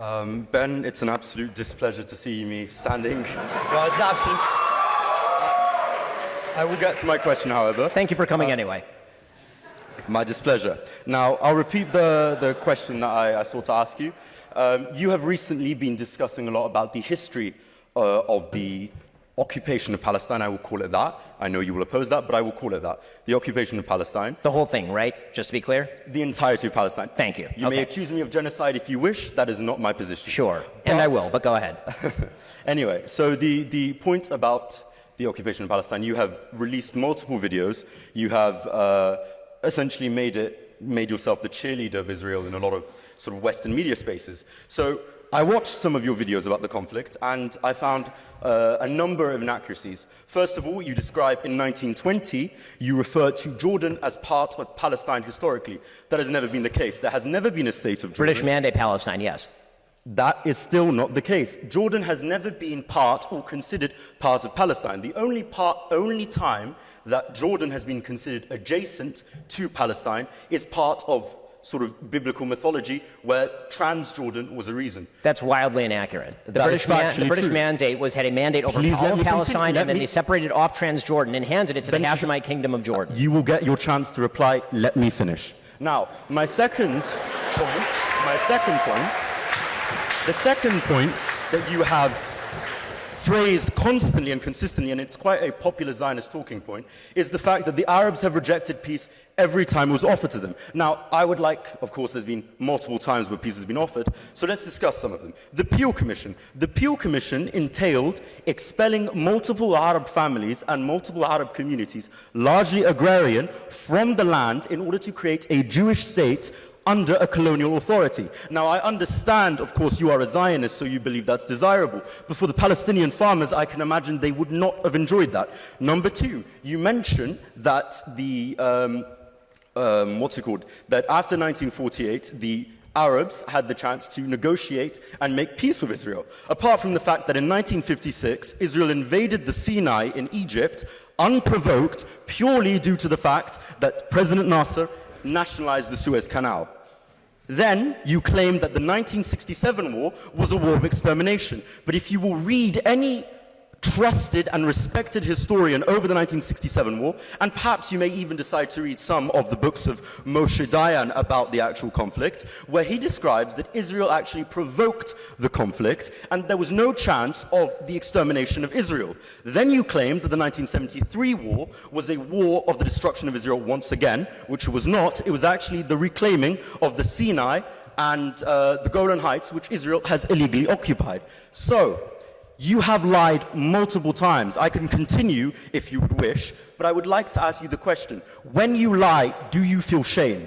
Ben, it's an absolute displeasure to see me standing. Well, it's absolute. I will get to my question, however. Thank you for coming anyway. My displeasure. Now, I'll repeat the question that I sought to ask you. You have recently been discussing a lot about the history of the occupation of Palestine. I will call it that. I know you will oppose that, but I will call it that. The occupation of Palestine. The whole thing, right? Just to be clear? The entirety of Palestine. Thank you. You may accuse me of genocide if you wish. That is not my position. Sure. And I will, but go ahead. Anyway, so the point about the occupation of Palestine, you have released multiple videos. You have essentially made yourself the cheerleader of Israel in a lot of sort of Western media spaces. So I watched some of your videos about the conflict, and I found a number of inaccuracies. First of all, you describe in 1920, you refer to Jordan as part of Palestine historically. That has never been the case. There has never been a state of Jordan. British Mandate Palestine, yes. That is still not the case. Jordan has never been part or considered part of Palestine. The only time that Jordan has been considered adjacent to Palestine is part of sort of biblical mythology where Transjordan was a reason. That's wildly inaccurate. The British Mandate had a mandate over all of Palestine, and then they separated off Transjordan and handed it to the Hashemite Kingdom of Jordan. You will get your chance to reply. Let me finish. Now, the second point that you have phrased constantly and consistently, and it's quite a popular Zionist talking point, is the fact that the Arabs have rejected peace every time it was offered to them. Now, I would like, of course, there's been multiple times where peace has been offered, so let's discuss some of them. The Peel Commission. The Peel Commission entailed expelling multiple Arab families and multiple Arab communities, largely agrarian, from the land in order to create a Jewish state under a colonial authority. Now, I understand, of course, you are a Zionist, so you believe that's desirable. But for the Palestinian farmers, I can imagine they would not have enjoyed that. Number two, you mentioned that that after 1948, the Arabs had the chance to negotiate and make peace with Israel. Apart from the fact that in 1956, Israel invaded the Sinai in Egypt, unprovoked, purely due to the fact that President Nasser nationalized the Suez Canal. Then you claim that the 1967 war was a war of extermination. But if you will read any trusted and respected historian over the 1967 war, and perhaps you may even decide to read some of the books of Moshe Dayan about the actual conflict, where he describes that Israel actually provoked the conflict and there was no chance of the extermination of Israel. Then you claim that the 1973 war was a war of the destruction of Israel once again, which it was not. It was actually the reclaiming of the Sinai and the Golan Heights, which Israel has illegally occupied. So, you have lied multiple times. I can continue if you would wish, but I would like to ask you the question. When you lie, do you feel shame?